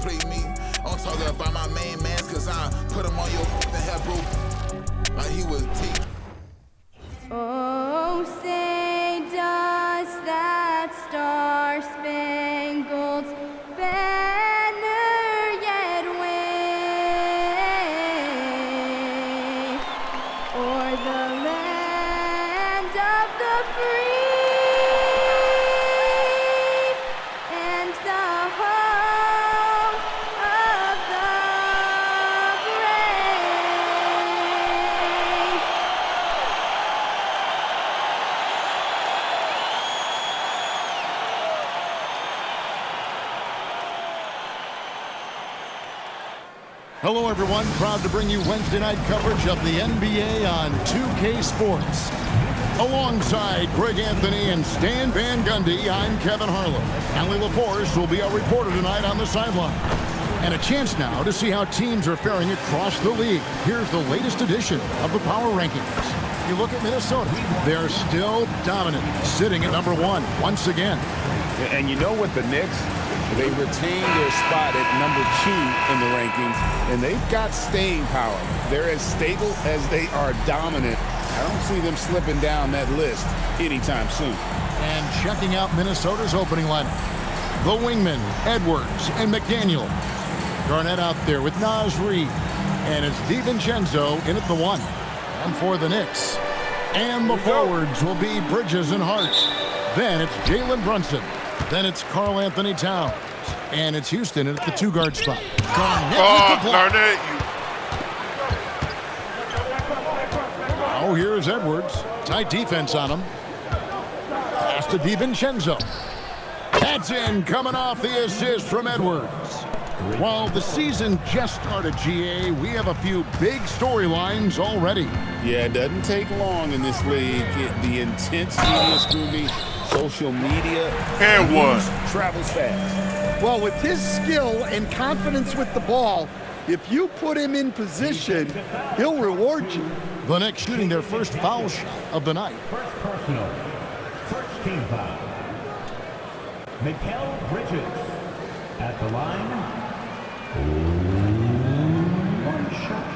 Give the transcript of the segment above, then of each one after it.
complete me. I'm talking about my main man, cause I put him on your head, bro. Like he was T. Oh, say does that star-spangled banner yet wave o'er the land of the free and the home of the brave? Hello, everyone. Proud to bring you Wednesday night coverage of the NBA on 2K Sports. Alongside Greg Anthony and Stan Van Gundy, I'm Kevin Harlan. Allie LaForce will be our reporter tonight on the sideline. And a chance now to see how teams are faring across the league. Here's the latest edition of the Power Rankings. You look at Minnesota. They're still dominant, sitting at number 1 once again. And you know what, the Knicks, they retain their spot at number 2 in the rankings, and they've got staying power. They're as stable as they are dominant. I don't see them slipping down that list anytime soon. And checking out Minnesota's opening lineup. The wingmen, Edwards and McDaniel. Garnett out there with Naz Reid. And it's DiVincenzo in at the 1. And for the Knicks. And the forwards will be Bridges and Hart. Then it's Jalen Brunson. Then it's Karl Anthony Towns. And it's Houston at the 2-guard spot. Garnett with the block. Garnett, Oh, here's Edwards. Tight defense on him. Pass to DiVincenzo. That's in, coming off the assist from Edwards. While the season just started, GA, we have a few big storylines already. Yeah, it doesn't take long in this league. The intense media scrutiny, social media, and news travels fast. Well, with his skill and confidence with the ball, if you put him in position, he'll reward you. The Knicks shooting their first foul shot of the night. First personal. First team foul. Mikal Bridges at the line. One shot.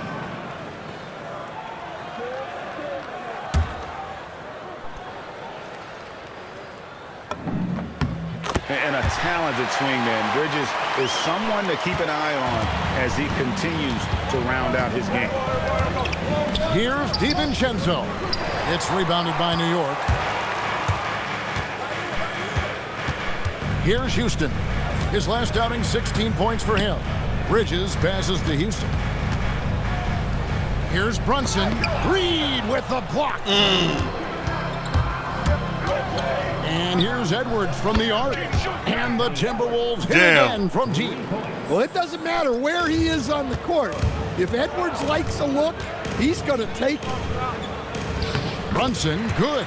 And a talented swingman. Bridges is someone to keep an eye on as he continues to round out his game. Here's DiVincenzo. It's rebounded by New York. Here's Houston. His last outing, 16 points for him. Bridges passes to Houston. Here's Brunson. Reid with the block. And here's Edwards from the arc. And the Timberwolves hit again from deep. Well, it doesn't matter where he is on the court. If Edwards likes a look, he's going to take it. Brunson, good.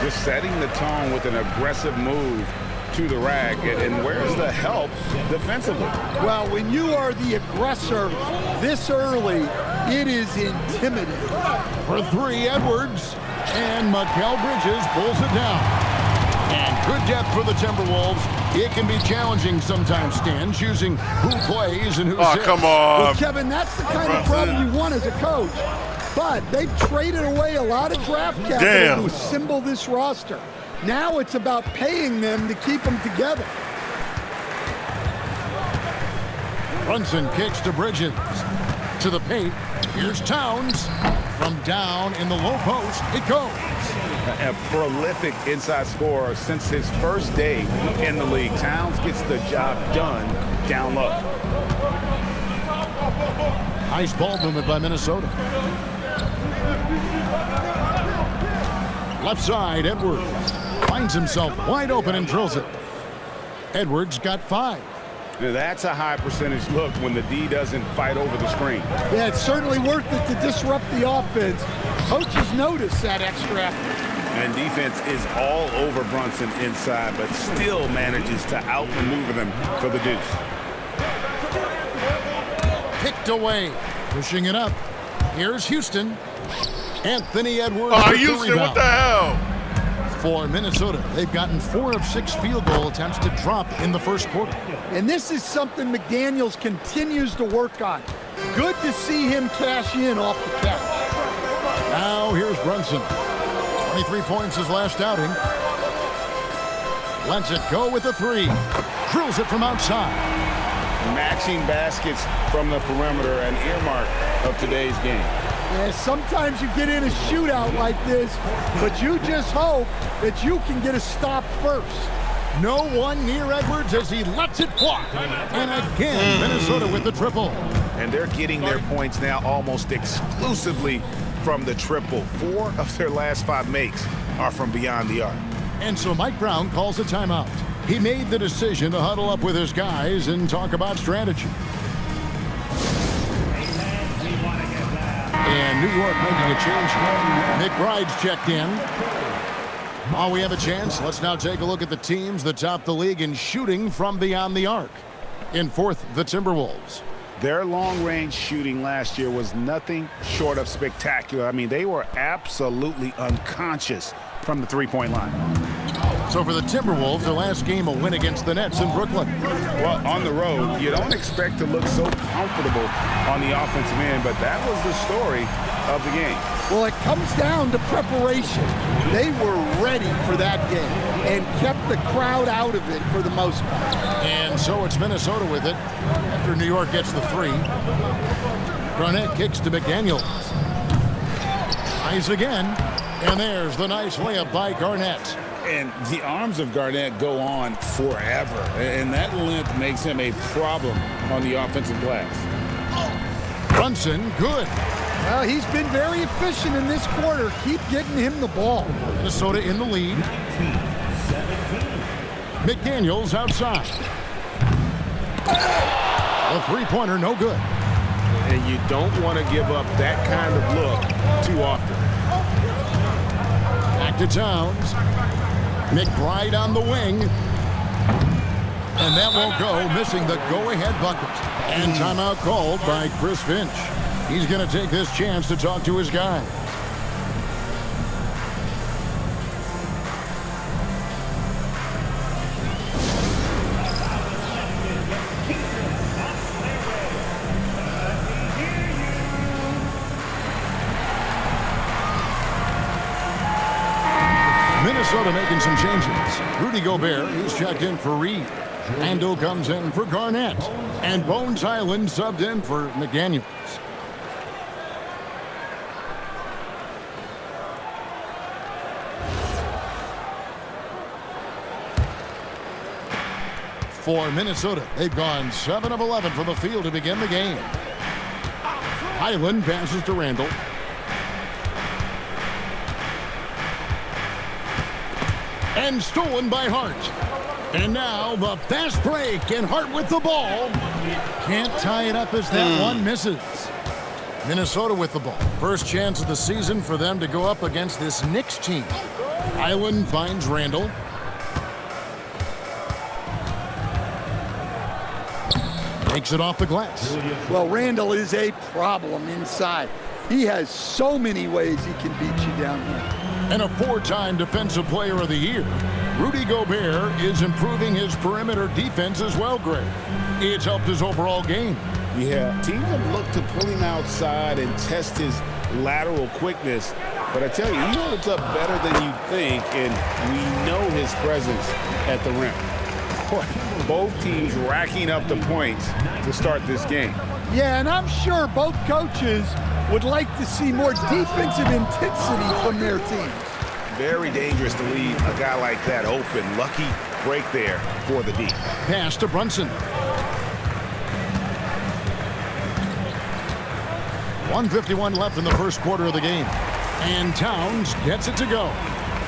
Just setting the tone with an aggressive move to the rack. And where's the help defensively? Well, when you are the aggressor this early, it is intimidating. For 3, Edwards. And Mikal Bridges pulls it down. And good depth for the Timberwolves. It can be challenging sometimes, Stan, choosing who plays and who sits. Oh, come on. Well, Kevin, that's the kind of problem you want as a coach. But they've traded away a lot of draft capital to assemble this roster. Now it's about paying them to keep them together. Brunson kicks to Bridges. To the paint. Here's Towns. From down in the low post, it goes. A prolific inside scorer since his first day in the league. Towns gets the job done down low. Nice ball movement by Minnesota. Left side, Edwards finds himself wide open and drills it. Edwards got 5. Now that's a high percentage look when the D doesn't fight over the screen. Yeah, it's certainly worth it to disrupt the offense. Coaches notice that extra effort. And defense is all over Brunson inside, but still manages to outmaneuver them for the deuce. Picked away, pushing it up. Here's Houston. Anthony Edwards. Oh, with the Houston, rebound. what the hell? For Minnesota, they've gotten 4 of 6 field goal attempts to drop in the first quarter. And this is something McDaniels continues to work on. Good to see him cash in off the catch. Now here's Brunson. 23 points his last outing. Lets it go with the 3. Drills it from outside. Matching baskets from the perimeter, an earmark of today's game. Yeah, sometimes you get in a shootout like this, but you just hope that you can get a stop first. No one near Edwards as he lets it fly. And again, Minnesota with the triple. And they're getting their points now almost exclusively from the triple. 4 of their last 5 makes are from beyond the arc. And so Mike Brown calls a timeout. He made the decision to huddle up with his guys and talk about strategy. And New York making a change. McBride's checked in. While we have a chance, let's now take a look at the teams that top the league in shooting from beyond the arc. In 4th, the Timberwolves. Their long-range shooting last year was nothing short of spectacular. I mean, they were absolutely unconscious from the three-point line. So for the Timberwolves, their last game a win against the Nets in Brooklyn. Well, on the road, you don't expect to look so comfortable on the offensive end, but that was the story of the game. Well, it comes down to preparation. They were ready for that game and kept the crowd out of it for the most part. And so it's Minnesota with it after New York gets the 3. Garnett kicks to McDaniels. Tries again, and there's the nice layup by Garnett. And the arms of Garnett go on forever, and that length makes him a problem on the offensive glass. Brunson, good. Well, he's been very efficient in this quarter. Keep getting him the ball. Minnesota in the lead. McDaniels outside. A 3-pointer, no good. And you don't want to give up that kind of look too often. Back to Towns. McBride on the wing. And that won't go, missing the go-ahead bucket. And timeout called by Chris Finch. He's going to take this chance to talk to his guys. Minnesota making some changes. Rudy Gobert, he's checked in for Reed. Randall comes in for Garnett. And Bones Island subbed in for McDaniels. For Minnesota, they've gone 7 of 11 from the field to begin the game. Highland passes to Randall. And stolen by Hart. And now the fast break, and Hart with the ball. Can't tie it up as that one misses. Minnesota with the ball. First chance of the season for them to go up against this Knicks team. Highland finds Randall. Takes it off the glass. Well, Randall is a problem inside. He has so many ways he can beat you down here. And a 4-time Defensive Player of the Year. Rudy Gobert is improving his perimeter defense as well, Greg. It's helped his overall game. Yeah, teams have looked to pull him outside and test his lateral quickness. But I tell you, he holds up better than you think, and we know his presence at the rim. Both teams racking up the points to start this game. Yeah, and I'm sure both coaches would like to see more defensive intensity from their teams. Very dangerous to leave a guy like that open. Lucky break there for the D. Pass to Brunson. 1:51 left in the first quarter of the game. And Towns gets it to go.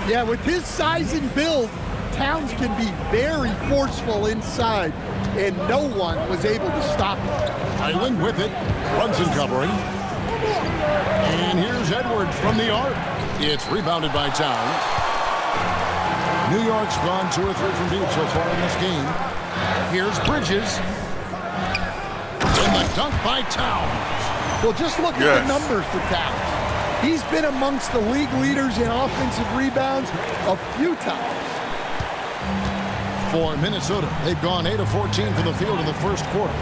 Yeah, with his size and build, Towns can be very forceful inside, and no one was able to stop him. Island with it. Brunson covering. And here's Edwards from the arc. It's rebounded by Towns. New York's gone 2 or 3 from deep so far in this game. Here's Bridges. And the dunk by Towns. Well, just look at the numbers for Towns. He's been amongst the league leaders in offensive rebounds a few times. For Minnesota, they've gone 8 of 14 from the field in the first quarter.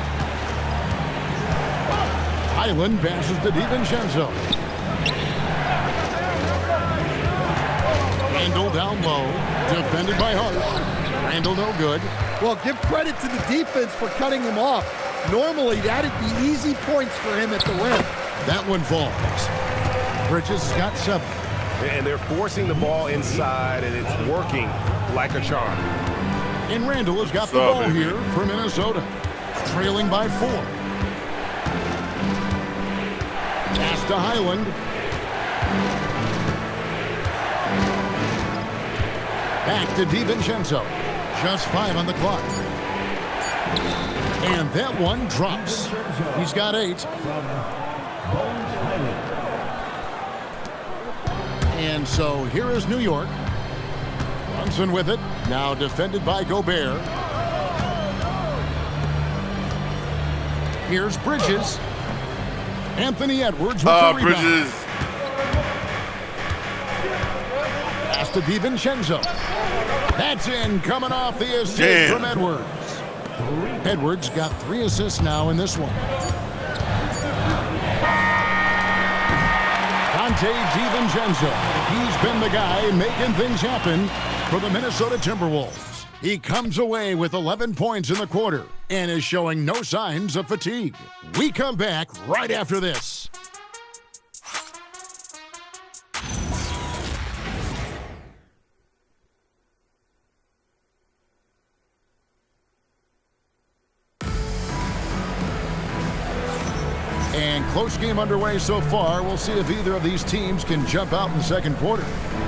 Highland passes to DiVincenzo. Randall down low, defended by Hart. Randall no good. Well, give credit to the defense for cutting him off. Normally, that'd be easy points for him at the rim. That one falls. Bridges has got 7. And they're forcing the ball inside, and it's working like a charm. And Randall has got the ball here for Minnesota, trailing by 4. Pass to Highland. Back to DiVincenzo. Just 5 on the clock. And that one drops. He's got 8. And so here is New York. Brunson with it. Now defended by Gobert. Here's Bridges. Anthony Edwards with the rebound. Bridges. Pass to DiVincenzo. That's in, coming off the assist from Edwards. Edwards got 3 assists now in this one. Dante DiVincenzo. He's been the guy making things happen for the Minnesota Timberwolves. He comes away with 11 points in the quarter and is showing no signs of fatigue. We come back right after this. And close game underway so far. We'll see if either of these teams can jump out in the second quarter.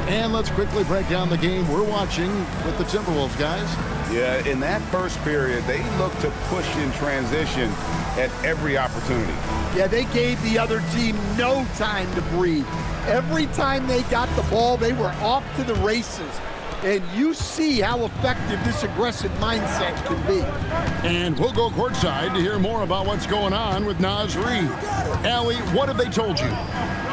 And let's quickly break down the game we're watching with the Timberwolves, guys. Yeah, in that first period, they looked to push in transition at every opportunity. Yeah, they gave the other team no time to breathe. Every time they got the ball, they were off to the races. And you see how effective this aggressive mindset can be. And we'll go courtside to hear more about what's going on with Naz Reid. Allie, what have they told you?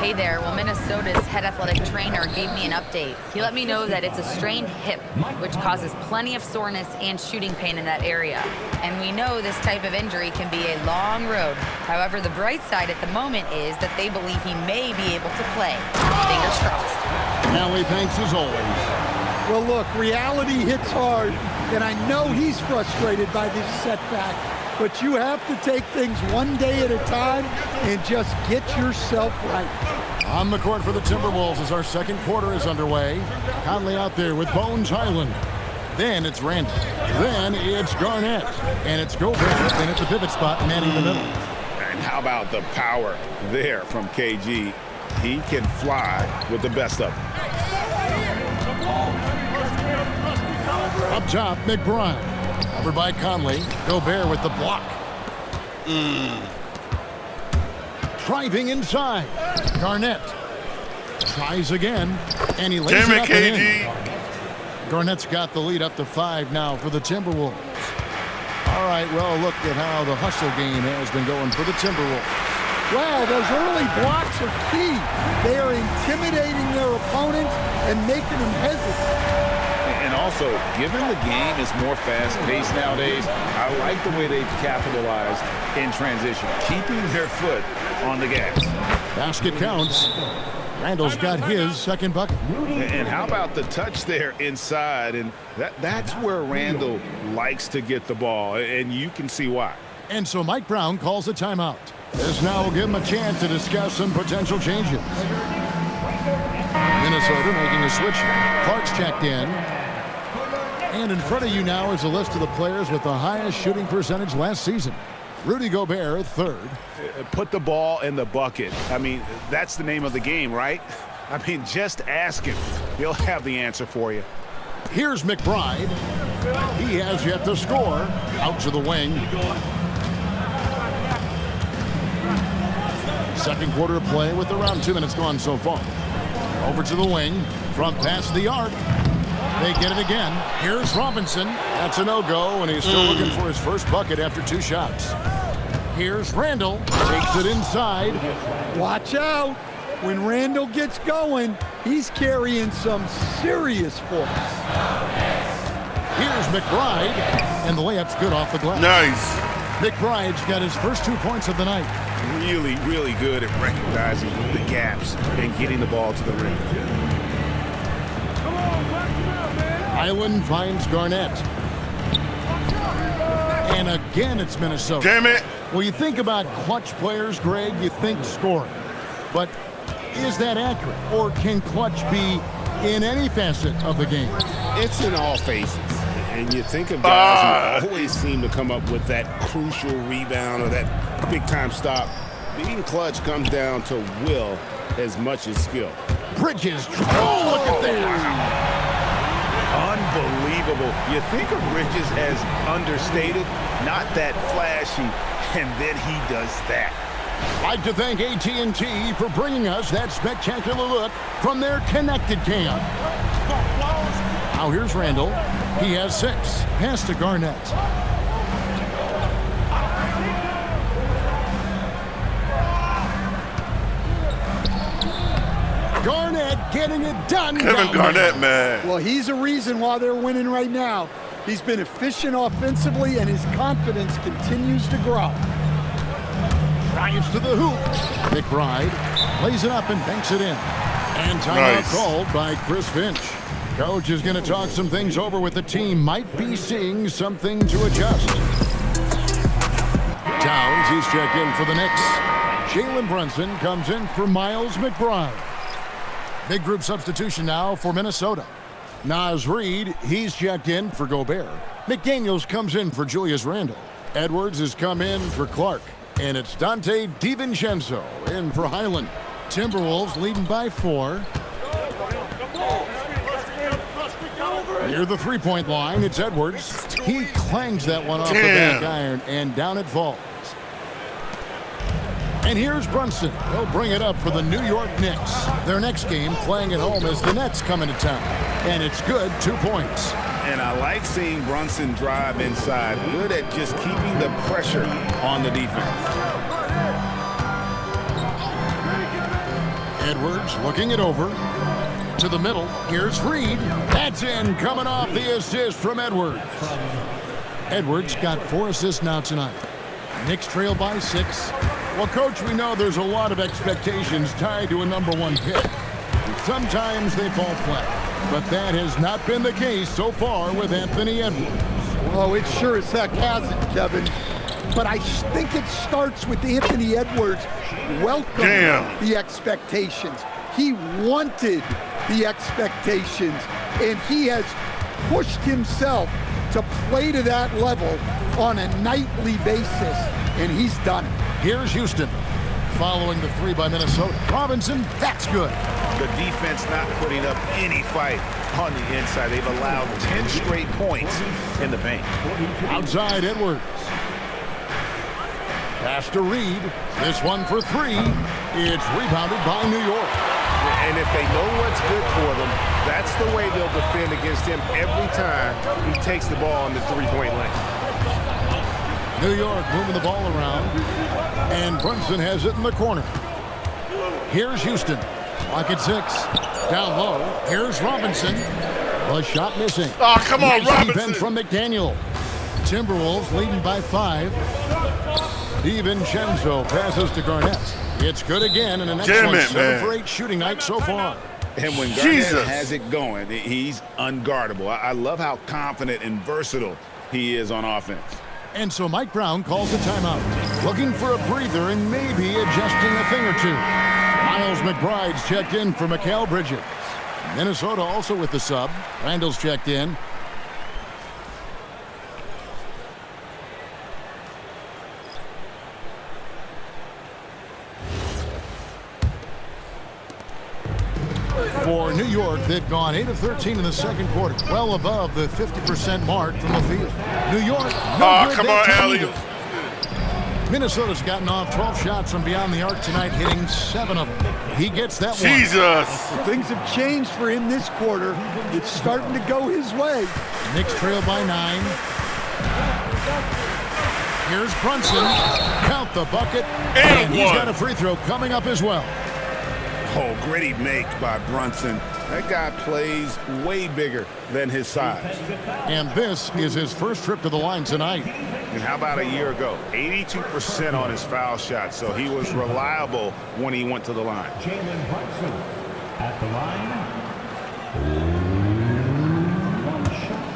Hey there. Well, Minnesota's head athletic trainer gave me an update. He let me know that it's a strained hip, which causes plenty of soreness and shooting pain in that area. And we know this type of injury can be a long road. However, the bright side at the moment is that they believe he may be able to play. Fingers crossed. Allie, thanks as always. Well, look, reality hits hard, and I know he's frustrated by this setback, but you have to take things one day at a time and just get yourself right. On the court for the Timberwolves as our second quarter is underway. Conley out there with Bones Highland. Then it's Randall. Then it's Garnett. And it's Gobert and at the pivot spot manning the middle. And how about the power there from KG? He can fly with the best of them. Up top, McBride. Covered by Conley. Gobert with the block. Driving inside. Garnett. Tries again. And he lays it up and in. Garnett's got the lead up to 5 now for the Timberwolves. All right, well, look at how the hustle game has been going for the Timberwolves. Wow, those early blocks are key. They are intimidating their opponents and making them hesitate. And also, given the game is more fast-paced nowadays, I like the way they've capitalized in transition, keeping their foot on the gas. Basket counts. Randall's got his second bucket. And how about the touch there inside? And that's where Randall likes to get the ball, and you can see why. And so Mike Brown calls a timeout. This now will give him a chance to discuss some potential changes. Minnesota making a switch. Clark's checked in. And in front of you now is a list of the players with the highest shooting percentage last season. Rudy Gobert, third. Put the ball in the bucket. I mean, that's the name of the game, right? I mean, just ask him. He'll have the answer for you. Here's McBride. He has yet to score. Out to the wing. Second quarter of play with around 2 minutes gone so far. Over to the wing. From past the arc. They get it again. Here's Robinson. That's a no-go, and he's still looking for his first bucket after 2 shots. Here's Randall. Takes it inside. Watch out. When Randall gets going, he's carrying some serious force. Here's McBride, and the layup's good off the glass. Nice. McBride's got his first 2 points of the night. Really, really good at recognizing the gaps and getting the ball to the rim. Island finds Garnett. And again, it's Minnesota. Damn it. Well, you think about clutch players, Greg, you think scoring. But is that accurate? Or can clutch be in any facet of the game? It's in all phases. And you think of guys who always seem to come up with that crucial rebound or that big-time stop. Being clutch comes down to will as much as skill. Bridges. Oh, look at that. Unbelievable. You think of Bridges as understated, not that flashy, and then he does that. I'd like to thank AT&T for bringing us that spectacular look from their connected cam. Now here's Randall. He has 6. Pass to Garnett. Garnett getting it done. Kevin Garnett, man. Well, he's a reason why they're winning right now. He's been efficient offensively, and his confidence continues to grow. Drives to the hoop. McBride lays it up and banks it in. And timeout called by Chris Finch. Coach is going to talk some things over with the team. Might be seeing something to adjust. Towns, he's checked in for the Knicks. Jalen Brunson comes in for Miles McBride. Big group substitution now for Minnesota. Naz Reid, he's checked in for Gobert. McDaniels comes in for Julius Randle. Edwards has come in for Clark. And it's Dante DiVincenzo in for Highland. Timberwolves leading by 4. Near the three-point line, it's Edwards. He clangs that one off the back iron, and down it falls. And here's Brunson. He'll bring it up for the New York Knicks. Their next game playing at home as the Nets come into town. And it's good, 2 points. And I like seeing Brunson drive inside. Good at just keeping the pressure on the defense. Edwards looking it over. To the middle. Here's Reid. That's in, coming off the assist from Edwards. Edwards got 4 assists now tonight. Knicks trail by 6. Well, Coach, we know there's a lot of expectations tied to a #1 pick. Sometimes they fall flat, but that has not been the case so far with Anthony Edwards. Oh, it sure as heck hasn't, Kevin. But I think it starts with Anthony Edwards welcoming the expectations. He wanted the expectations, and he has pushed himself to play to that level on a nightly basis, and he's done it. Here's Houston following the 3 by Minnesota. Robinson, that's good. The defense not putting up any fight on the inside. They've allowed 10 straight points in the paint. Outside Edwards. Pass to Reid. This one for 3. It's rebounded by New York. And if they know what's good for them, that's the way they'll defend against him every time he takes the ball in the three-point lane. New York moving the ball around, and Brunson has it in the corner. Here's Houston. Clock at 6. Down low. Here's Robinson. A shot missing. Oh, come on, nice Robinson. defense from McDaniel. Timberwolves leading by 5. DiVincenzo passes to Garnett. It's good again, and an excellent 7 for 8 shooting night so far. And when Garnett has it going, he's unguardable. I love how confident and versatile he is on offense. And so Mike Brown calls a timeout, looking for a breather and maybe adjusting a thing or two. Miles McBride's checked in for Mikal Bridges. Minnesota also with the sub. Randall's checked in. For New York, they've gone 8 of 13 in the second quarter, well above the 50% mark from the field. New York, no good. Come on, Allie. Minnesota's gotten off 12 shots from beyond the arc tonight, hitting 7 of them. He gets that one. Jesus. Things have changed for him this quarter. It's starting to go his way. Knicks trail by 9. Here's Brunson. Count the bucket. And he's got a free throw coming up as well. Oh, gritty make by Brunson. That guy plays way bigger than his size. And this is his first trip to the line tonight. And how about a year ago? 82% on his foul shot, so he was reliable when he went to the line. Jalen Brunson at the line. One shot.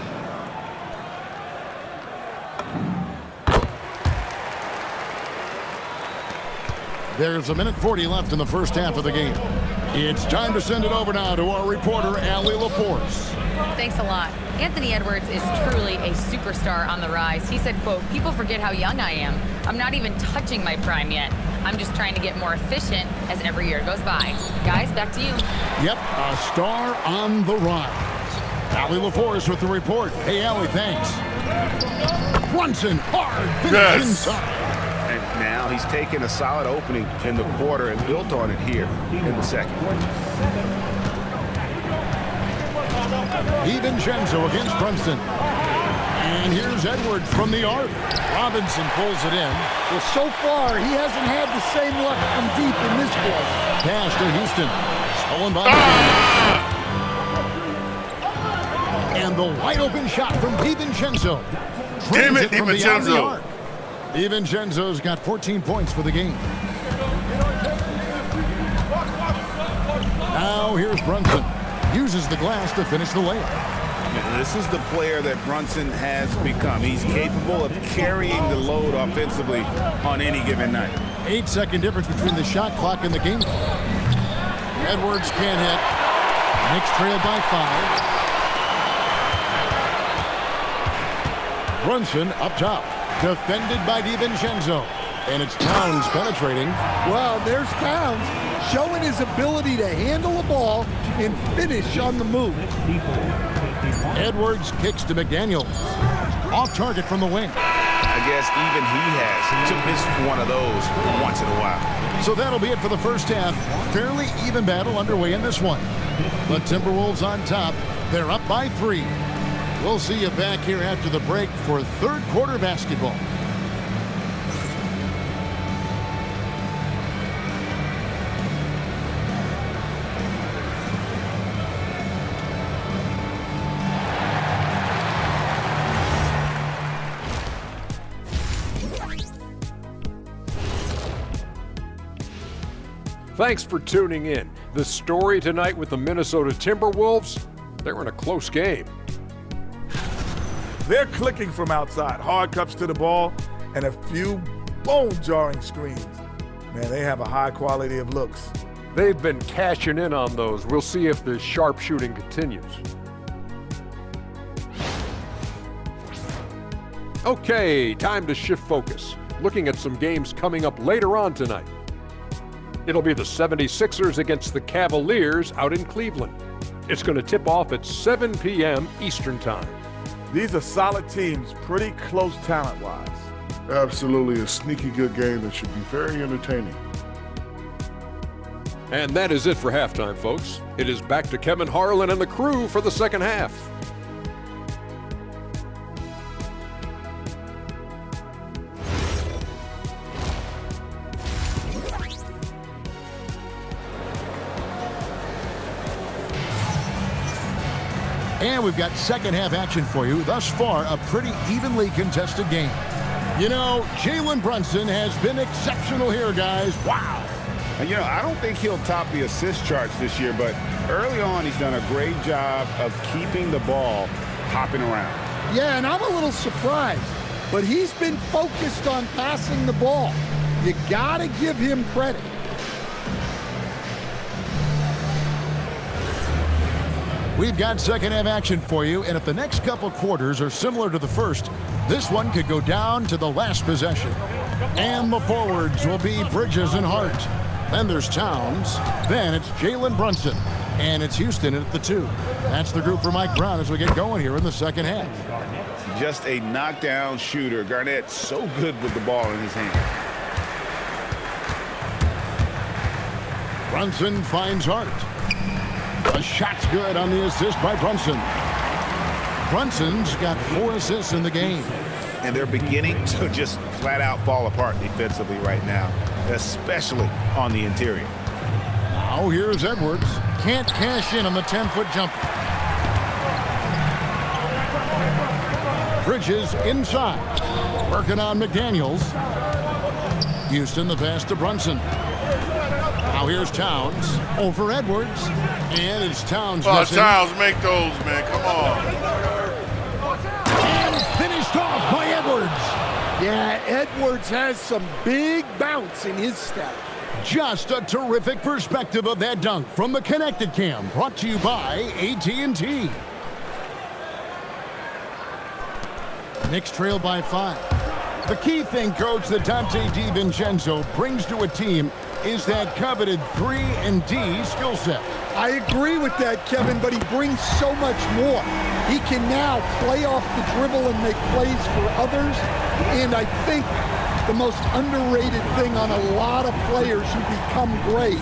There's 1:40 left in the first half of the game. It's time to send it over now to our reporter, Allie LaForce. Thanks a lot. Anthony Edwards is truly a superstar on the rise. He said, quote, "People forget how young I am. I'm not even touching my prime yet. I'm just trying to get more efficient as every year goes by." Guys, back to you. Yep, a star on the rise. Allie LaForce with the report. Hey, Allie, thanks. Brunson, hard finish inside. And now he's taken a solid opening in the quarter and built on it here in the second. DiVincenzo against Brunson. And here's Edwards from the arc. Robinson pulls it in. Well, so far, he hasn't had the same luck from deep in this quarter. Pass to Houston. Stolen by And the wide open shot from DiVincenzo. Damn it, From beyond the DiVincenzo. arc. DiVincenzo's got 14 points for the game. Now here's Brunson. Uses the glass to finish the layup. This is the player that Brunson has become. He's capable of carrying the load offensively on any given night. 8-second difference between the shot clock and the game clock. Edwards can't hit. Knicks trailed by 5. Brunson up top. Defended by DiVincenzo. And it's Towns penetrating. Well, there's Towns showing his ability to handle a ball and finish on the move. Edwards kicks to McDaniels. Off target from the wing. I guess even he has to miss one of those once in a while. So that'll be it for the first half. Fairly even battle underway in this one. The Timberwolves on top. They're up by 3. We'll see you back here after the break for third quarter basketball. Thanks for tuning in. The story tonight with the Minnesota Timberwolves, they're in a close game. They're clicking from outside, hard cuts to the ball, and a few bone-jarring screens. Man, they have a high quality of looks. They've been cashing in on those. We'll see if the sharp shooting continues. Okay, time to shift focus. Looking at some games coming up later on tonight. It'll be the 76ers against the Cavaliers out in Cleveland. It's going to tip off at 7 p.m. Eastern Time. These are solid teams, pretty close talent-wise. Absolutely a sneaky good game that should be very entertaining. And that is it for halftime, folks. It is back to Kevin Harlan and the crew for the second half. And we've got second half action for you. Thus far, a pretty evenly contested game. You know, Jalen Brunson has been exceptional here, guys. Wow. And, I don't think he'll top the assist charts this year, but early on he's done a great job of keeping the ball hopping around. Yeah, and I'm a little surprised, but he's been focused on passing the ball. You gotta give him credit. We've got second half action for you, and if the next couple quarters are similar to the first, this one could go down to the last possession. And the forwards will be Bridges and Hart. Then there's Towns. Then it's Jalen Brunson. And it's Houston at the 2. That's the group for Mike Brown as we get going here in the second half. Just a knockdown shooter. Garnett's so good with the ball in his hand. Brunson finds Hart. The shot's good on the assist by Brunson. Brunson's got 4 assists in the game. And they're beginning to just flat out fall apart defensively right now, especially on the interior. Now Now here's Edwards. Can't cash in on the 10-foot jumper. Bridges inside. Working on McDaniels. Houston the pass to Brunson. Now here's Towns over Edwards. And it's Towns missing. Towns, make those, man. Come on. And finished off by Edwards. Yeah, Edwards has some big bounce in his step. Just a terrific perspective of that dunk from the Connected Cam, brought to you by AT&T. Knicks trail by 5. The key thing, Coach, that Dante DiVincenzo brings to a team is that coveted 3-and-D skill set. I agree with that, Kevin, but he brings so much more. He can now play off the dribble and make plays for others, and I think the most underrated thing on a lot of players who become great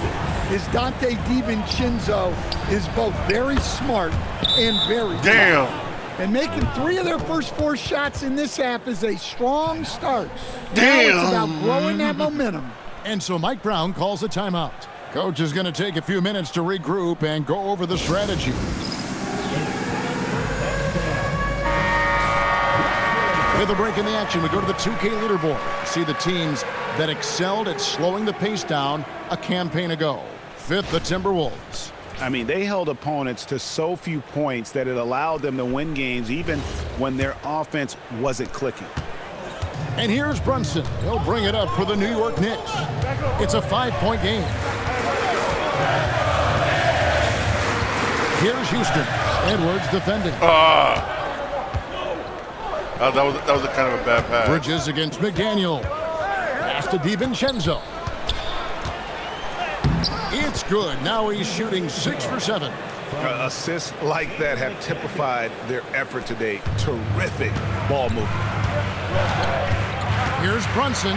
is Dante DiVincenzo is both very smart and very tough. And making 3 of their first 4 shots in this half is a strong start. Now it's about growing that momentum. And so Mike Brown calls a timeout. Coach is going to take a few minutes to regroup and go over the strategy. With a break in the action, we go to the 2K leaderboard. See the teams that excelled at slowing the pace down a campaign ago. 5th, the Timberwolves. I mean, they held opponents to so few points that it allowed them to win games even when their offense wasn't clicking. And here's Brunson. He'll bring it up for the New York Knicks. It's a 5-point game. Here's Houston. Edwards defending. That was a kind of a bad pass. Bridges against McDaniel. Pass to DiVincenzo. It's good. Now he's shooting 6 for 7. Assists like that have typified their effort today. Terrific ball movement. Here's Brunson.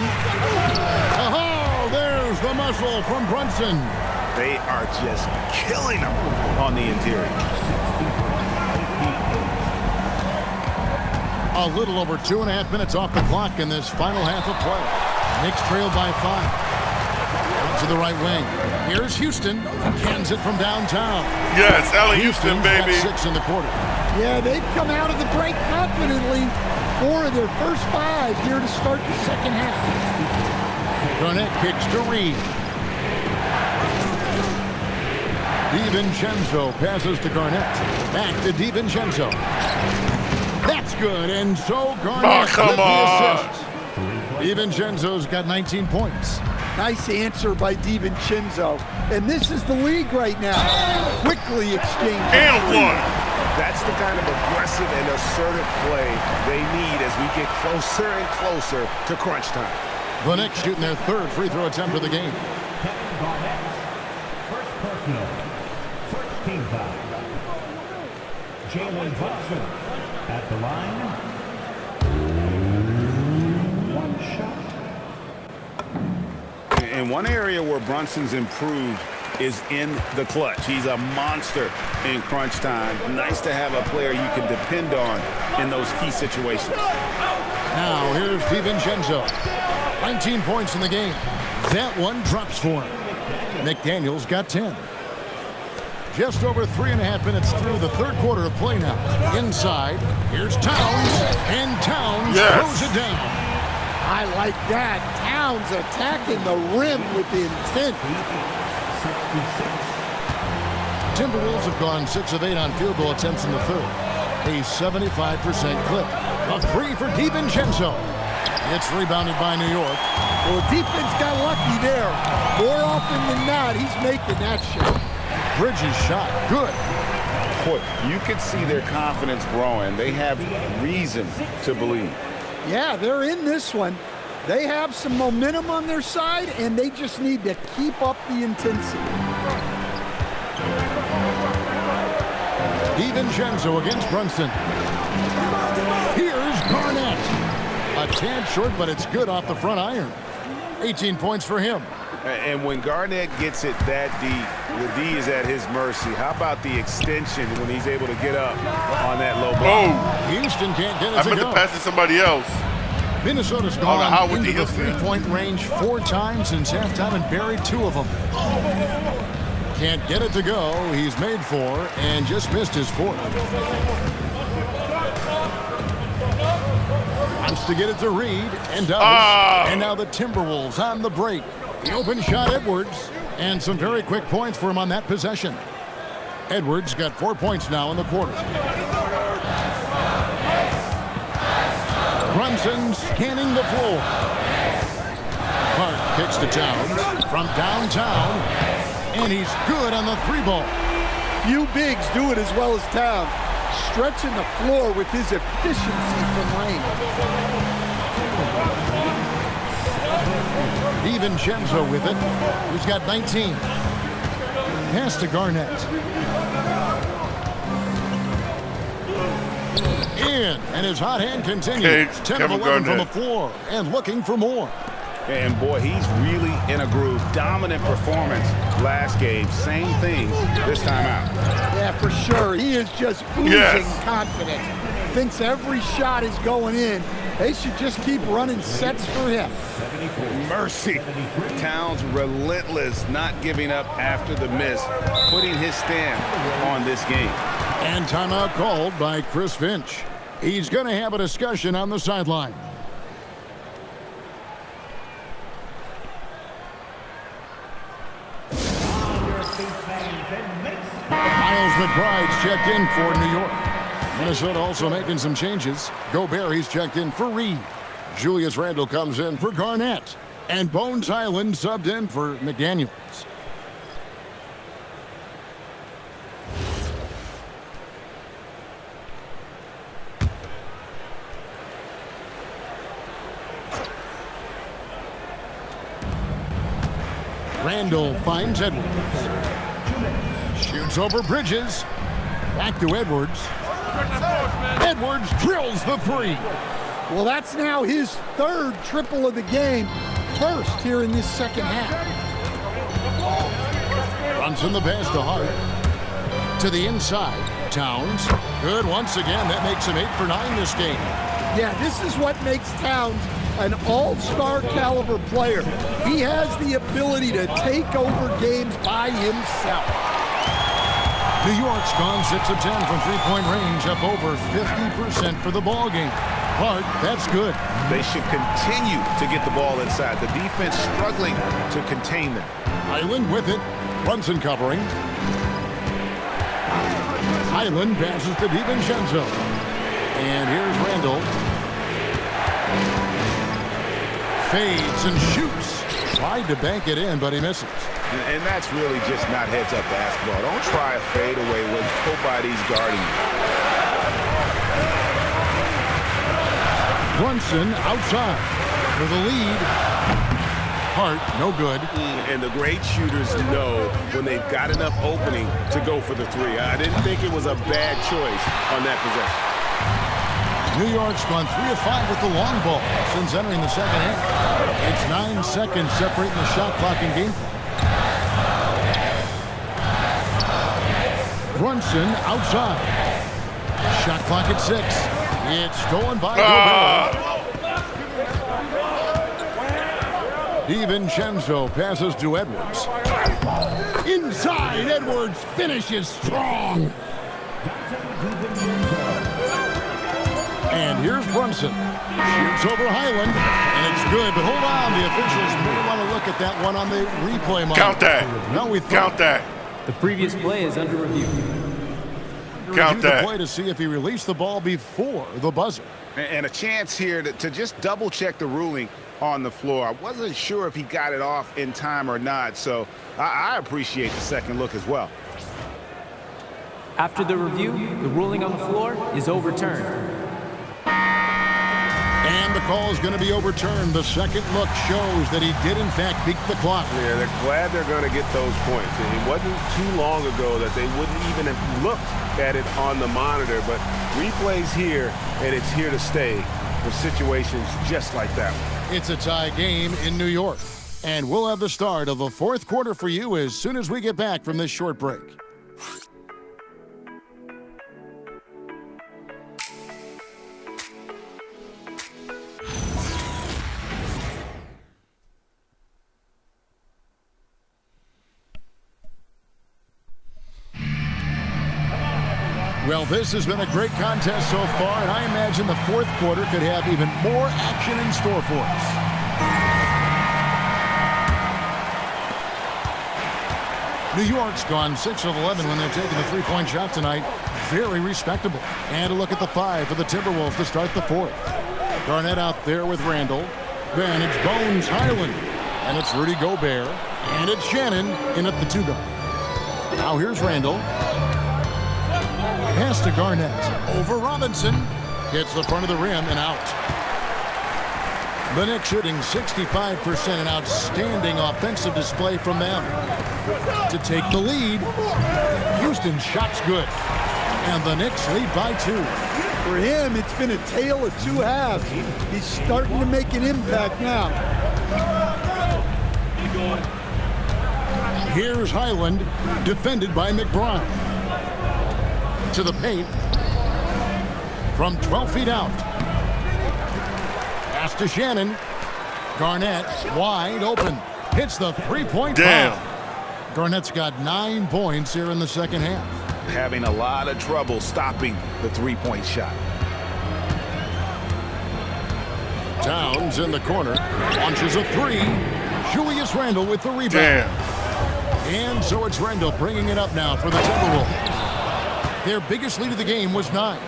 Oh, there's the muscle from Brunson. They are just killing them on the interior. A little over 2.5 minutes off the clock in this final half of play. Knicks trail by 5. Out to the right wing. Here's Houston. Cans it from downtown. Yes, Allen Houston, baby. Got 6 in the quarter. Yeah, they've come out of the break confidently. 4 of their first 5 here to start the second half. Garnett kicks to Reed. DiVincenzo passes to Garnett. Back to DiVincenzo. That's good, and so Garnett with the assist. DiVincenzo's got 19 points. Nice answer by DiVincenzo. And this is the league right now. Quickly exchanging. And one. That's the kind of aggressive and assertive play they need as we get closer and closer to crunch time. The Knicks shooting their 3rd free throw attempt of the game. Kevin Garnett, first personal, first team foul. Jalen Brunson at the line. 1 shot. And one area where Brunson's improved is in the clutch. He's a monster in crunch time. Nice to have a player you can depend on in those key situations. Now here's DiVincenzo. 19 points in the game. That one drops for him. McDaniels got 10. Just over 3.5 minutes through the 3rd quarter of play now. Inside, here's Towns, and Towns throws it down. I like that. Towns attacking the rim with intent. Timberwolves have gone 6 of 8 on field goal attempts in the 3rd. A 75% clip. A 3 for DiVincenzo. It's rebounded by New York. Well, defense got lucky there. More often than not, he's making that shot. Bridges shot. Good. Boy, you can see their confidence growing. They have reason to believe. Yeah, they're in this one. They have some momentum on their side, and they just need to keep up the intensity. DiVincenzo against Brunson. Here's Garnett. A tad short, but it's good off the front iron. 18 points for him. And when Garnett gets it that deep, the D is at his mercy. How about the extension when he's able to get up on that low ball? Houston can't get it I to meant go. to pass to somebody else. Minnesota's gone into the 3-point range 4 times since halftime and buried 2 of them. Can't get it to go. He's made 4 and just missed his 4th. Wants to get it to Reed and does. And now the Timberwolves on the break. The open shot, Edwards. And some very quick points for him on that possession. Edwards got 4 points now in the quarter. Brunson scanning the floor. Hart kicks to Towns from downtown. And he's good on the 3-ball. Few bigs do it as well as Towns. Stretching the floor with his efficiency from range. DiVincenzo with it. He's got 19. Pass to Garnett. In, and his hot hand continues. 10 of 11 from the floor, and looking for more. And boy, he's really in a groove. Dominant performance last game. Same thing this time out. Yeah, for sure. He is just oozing confidence. Thinks every shot is going in. They should just keep running sets for him. Mercy. Towns relentless, not giving up after the miss, putting his stamp on this game. And timeout called by Chris Finch. He's going to have a discussion on the sideline. Miles McBride's checked in for New York. Minnesota also making some changes. Gobert, he's checked in for Reed. Julius Randle comes in for Garnett. And Bones Highland subbed in for McDaniels. Randle finds Edwards. Shoots over Bridges. Back to Edwards. Edwards drills the 3. Well, that's now his 3rd triple of the game. First here in this second half. Brunson the pass to Hart. To the inside. Towns. Good once again. That makes him 8 for 9 this game. Yeah, this is what makes Towns an all-star caliber player. He has the ability to take over games by himself. New York's gone 6 of 10 from three-point range, up over 50% for the ball game. Hart, that's good. They should continue to get the ball inside. The defense struggling to contain them. Highland with it. Brunson covering. Highland passes to DiVincenzo. And here's Randle. Fades and shoots. Tried to bank it in, but he misses. And that's really just not heads-up basketball. Don't try a fadeaway when nobody's guarding you. Brunson outside for the lead. Hart, no good. And the great shooters know when they've got enough opening to go for the 3. I didn't think it was a bad choice on that possession. New York's gone 3 of 5 with the long ball since entering the second half. It's 9 seconds separating the shot clock and game. Brunson outside. Shot clock at 6. It's stolen by Gobert. DiVincenzo passes to Edwards. Inside, Edwards finishes strong. And here's Brunson. Shoots over Highland, and it's good. But hold on, the officials may want to look at that one on the replay monitor. Count that. No, we Count that. The previous play is under review. Count that. The play to see if he released the ball before the buzzer. And a chance here to just double-check the ruling on the floor. I wasn't sure if he got it off in time or not, so I appreciate the second look as well. After the review, the ruling on the floor is overturned. And the call is going to be overturned. The second look shows that he did, in fact, beat the clock. Yeah, they're glad they're going to get those points. And it wasn't too long ago that they wouldn't even have looked at it on the monitor, but replays here, and it's here to stay for situations just like that one. It's a tie game in New York. And we'll have the start of the fourth quarter for you as soon as we get back from this short break. Well, this has been a great contest so far, and I imagine the fourth quarter could have even more action in store for us. New York's gone 6 of 11 when they're taking the three-point shot tonight. Very respectable. And a look at the 5 for the Timberwolves to start the fourth. Garnett out there with Randall. Then it's Bones Highland. And it's Rudy Gobert. And it's Shannon in at the 2-guard. Now here's Randall. Pass to Garnett. Over Robinson. Hits the front of the rim and out. The Knicks shooting 65%, an outstanding offensive display from them. To take the lead, Houston shot's good. And the Knicks lead by 2. For him, it's been a tale of two halves. He's starting to make an impact now. Here's Highland, defended by McBride. To the paint. From 12 feet out. Pass to Shannon. Garnett wide open. Hits the three-point foul. Garnett's got 9 points here in the second half. Having a lot of trouble stopping the three-point shot. Towns in the corner. Launches a 3. Julius Randle with the rebound. And so it's Randle bringing it up now for the Timberwolves. Their biggest lead of the game was 9.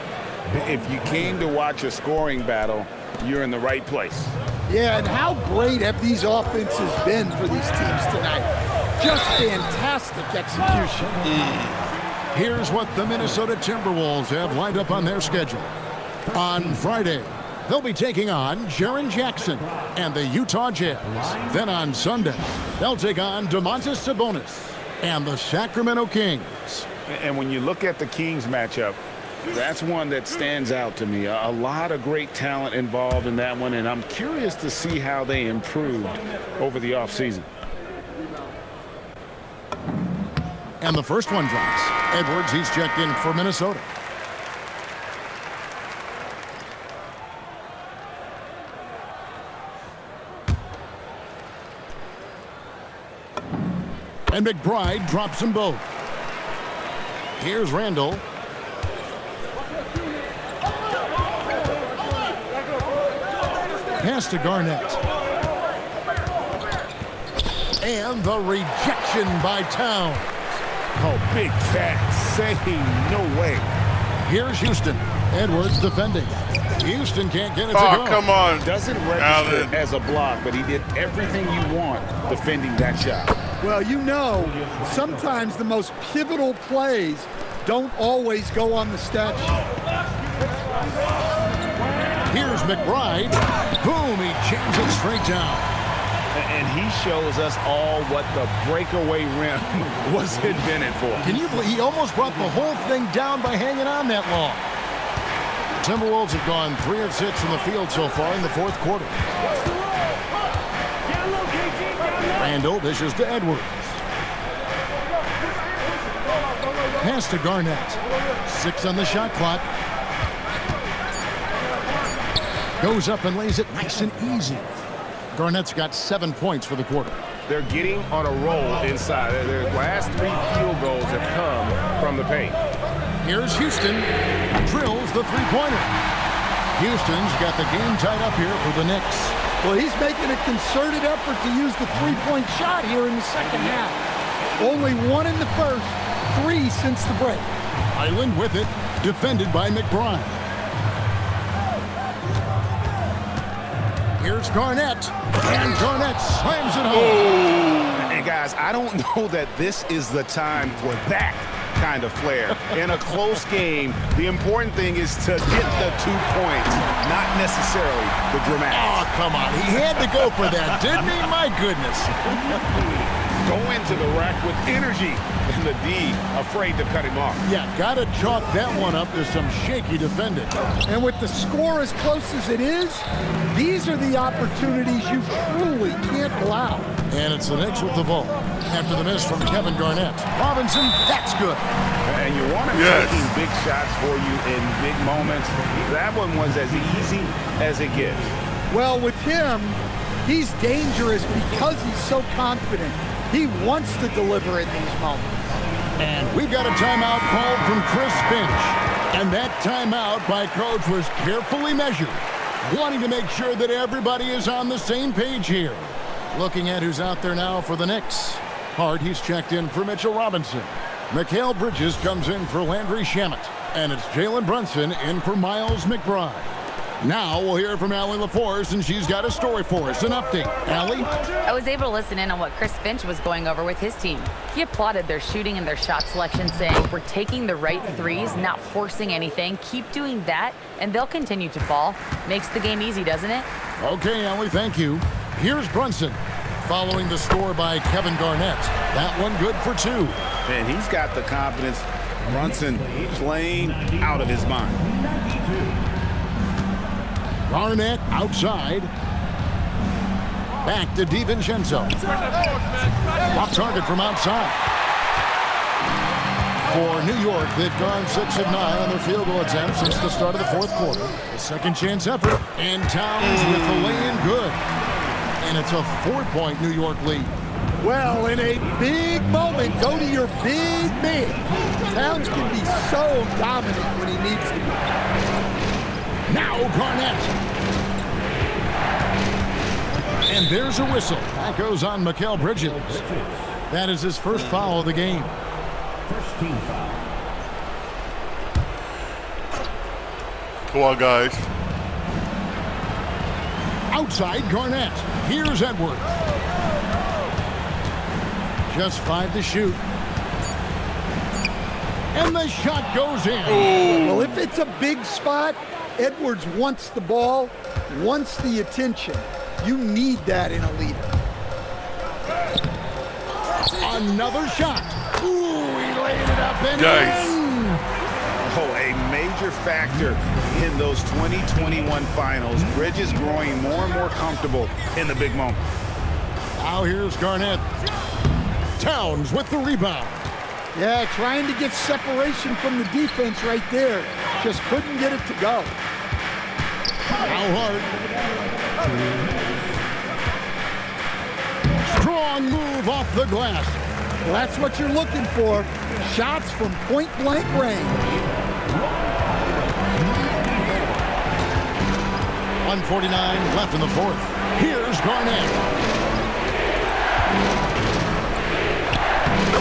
If you came to watch a scoring battle, you're in the right place. Yeah, and how great have these offenses been for these teams tonight? Just fantastic execution. Here's what the Minnesota Timberwolves have lined up on their schedule. On Friday, they'll be taking on Jaren Jackson and the Utah Jazz. Then on Sunday, they'll take on Domantas Sabonis and the Sacramento Kings. And when you look at the Kings matchup, that's one that stands out to me. A lot of great talent involved in that one, and I'm curious to see how they improved over the offseason. And the first one drops. Edwards, he's checked in for Minnesota. And McBride drops them both. Here's Randall. Pass to Garnett. And the rejection by Towns. Oh, big cat saying no way. Here's Houston. Edwards defending. Houston can't get it to go. Oh, come on. Doesn't register as a block, but he did everything you want defending that shot. Well, you know, sometimes the most pivotal plays don't always go on the stat sheet. Here's McBride. Boom, he jams it straight down. And he shows us all what the breakaway rim was invented for. Can you believe he almost brought the whole thing down by hanging on that long? The Timberwolves have gone 3 of 6 from the field so far in the fourth quarter. Randall dishes to Edwards. Pass to Garnett. 6 on the shot clock. Goes up and lays it nice and easy. Garnett's got 7 points for the quarter. They're getting on a roll inside. Their last 3 field goals have come from the paint. Here's Houston. Drills the three-pointer. Houston's got the game tied up here for the Knicks. Well, he's making a concerted effort to use the three-point shot here in the second half. Only 1 in the first, 3 since the break. Highland with it, defended by McBride. Here's Garnett, and Garnett slams it home. And guys, I don't know that this is the time for that kind of flair. In a close game, the important thing is to get the 2 points, not necessarily the dramatics. Oh, come on. He had to go for that, didn't he? My goodness. Go into the rack with energy, and the D afraid to cut him off. Yeah, got to chalk that one up to some shaky defending. And with the score as close as it is, these are the opportunities you truly can't allow. And it's the Knicks with the ball. After the miss from Kevin Garnett. Robinson, that's good. And you want him taking big shots for you in big moments. That one was as easy as it gets. Well, with him, he's dangerous because he's so confident. He wants to deliver in these moments. And we've got a timeout called from Chris Finch. And that timeout by Coach was carefully measured, wanting to make sure that everybody is on the same page here. Looking at who's out there now for the Knicks. Hart, he's checked in for Mitchell Robinson. Mikal Bridges comes in for Landry Shamet. And it's Jalen Brunson in for Miles McBride. Now we'll hear from Allie LaForce, and she's got a story for us, an update. Allie? I was able to listen in on what Chris Finch was going over with his team. He applauded their shooting and their shot selection, saying, "We're taking the right threes, not forcing anything. Keep doing that, and they'll continue to fall." Makes the game easy, doesn't it? Okay, Allie, thank you. Here's Brunson, following the score by Kevin Garnett. That one good for 2. And he's got the confidence. Brunson playing out of his mind. Garnett outside. Back to DiVincenzo. Off target from outside. For New York, they've gone 6 of 9 on their field goal attempts since the start of the 4th quarter. A second chance effort. And Towns with the lay-in good. And it's a 4-point New York lead. Well, in a big moment, go to your big man. Towns can be so dominant when he needs to be. Now Garnett. And there's a whistle. That goes on Mikal Bridges. That is his first foul of the game. First team foul. Come on, guys. Outside Garnett. Here's Edwards. Just 5 to shoot. And the shot goes in. Well, if it's a big spot, Edwards wants the ball, wants the attention. You need that in a leader. Another shot. Ooh, he laid it up and Nice. in. Oh, a major factor in those 2021 finals. Bridges growing more and more comfortable in the big moment. Now here's Garnett. Towns with the rebound. Yeah, trying to get separation from the defense right there. Just couldn't get it to go. Now Hart. Strong move off the glass. Well, that's what you're looking for. Shots from point-blank range. 1:49 left in the 4th. Here's Garnett.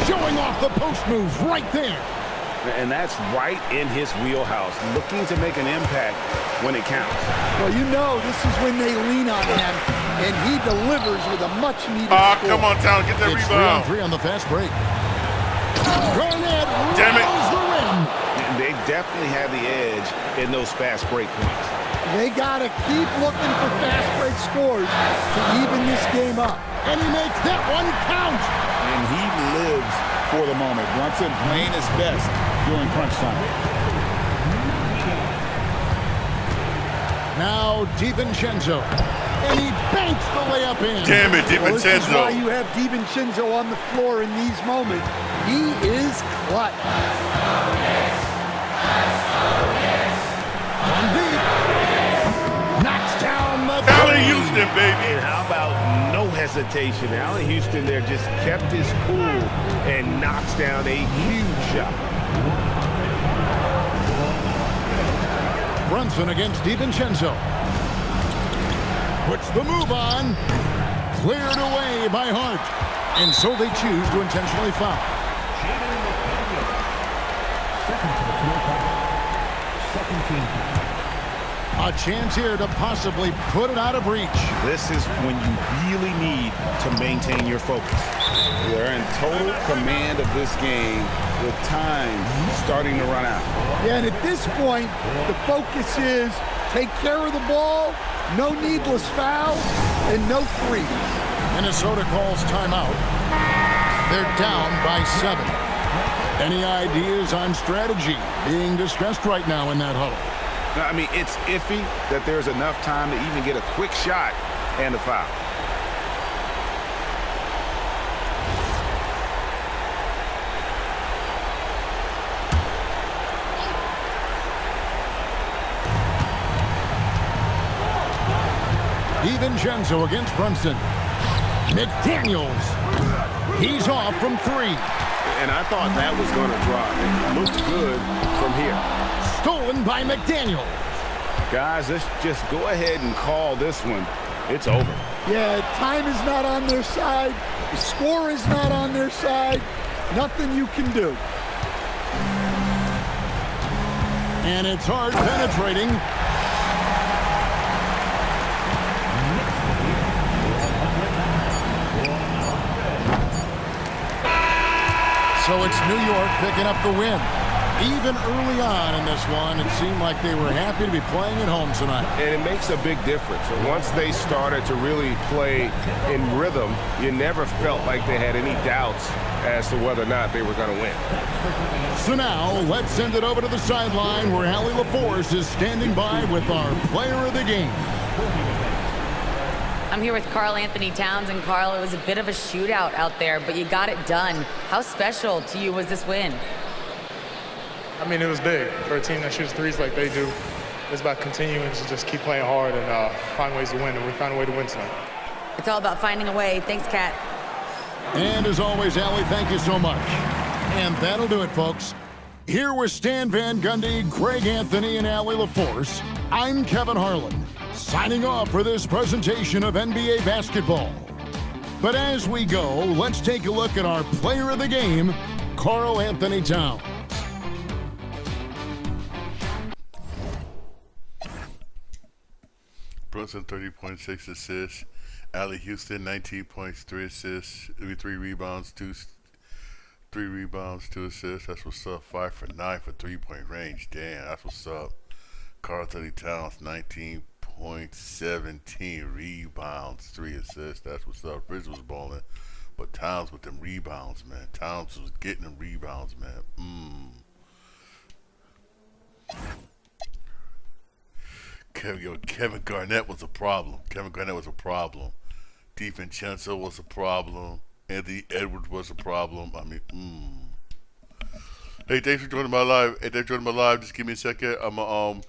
Showing off the post move right there. And that's right in his wheelhouse, looking to make an impact when it counts. Well, you know this is when they lean on him, and he delivers with a much-needed Ah, score. come on, Town, get that It's rebound. 3-on-3 on the fast break. Garnett Damn it. rattles the rim. And they definitely have the edge in those fast break points. They got to keep looking for fast break scores to even this game up. And he makes that one count. And he lives for the moment. Brunson playing his best during crunch time. Now DiVincenzo. And he banks the layup in. Damn it, Well, this is why DiVincenzo. you have DiVincenzo on the floor in these moments. He is clutch. From deep. Knocks down the Allen three. Houston, baby. And how about no hesitation? Allen Houston there just kept his cool and knocks down a huge shot. Brunson against DiVincenzo. Puts the move on. Cleared away by Hart. And so they choose to intentionally foul. Second personal foul. Second team foul. A chance here to possibly put it out of reach. This is when you really need to maintain your focus. They're in total command of this game with time starting to run out. Yeah, and at this point, the focus is take care of the ball, no needless fouls, and no threes. Minnesota calls timeout. They're down by 7. Any ideas on strategy being discussed right now in that huddle? I mean, it's iffy that there's enough time to even get a quick shot and a foul. DiVincenzo against Brunson. McDaniels. He's off from 3. And I thought that was going to drop. It looked good from here. Stolen by McDaniel. Guys, let's just go ahead and call this one. It's over. Yeah, time is not on their side. The score is not on their side. Nothing you can do. And it's hard penetrating. So it's New York picking up the win. Even early on in this one, it seemed like they were happy to be playing at home tonight. And it makes a big difference. And once they started to really play in rhythm, you never felt like they had any doubts as to whether or not they were going to win. So now, let's send it over to the sideline where Allie LaForce is standing by with our player of the game. I'm here with Karl Anthony Towns, and Karl, it was a bit of a shootout out there, but you got it done. How special to you was this win? I mean, it was big for a team that shoots threes like they do. It's about continuing to just keep playing hard and find ways to win, and we found a way to win tonight. It's all about finding a way. Thanks, Kat. And as always, Allie, thank you so much. And that'll do it, folks. Here with Stan Van Gundy, Greg Anthony, and Allie LaForce, I'm Kevin Harlan, signing off for this presentation of NBA basketball. But as we go, let's take a look at our player of the game, Karl Anthony Towns. Brunson 30.6 assists. Allie Houston 19 points, 3 assists, 3 rebounds, 2 assists. That's what's up. 5 for 9 for 3-point range. Damn, that's what's up. Karl Anthony Towns 19 points, 17 rebounds, 3 assists. That's what's up. Bridge was balling, but Towns with them rebounds, man. Towns was getting them rebounds, man. Kevin Garnett was a problem. DiVincenzo was a problem. Anthony Edwards was a problem. I mean, Hey, thanks for joining my live. Just give me a second. I'm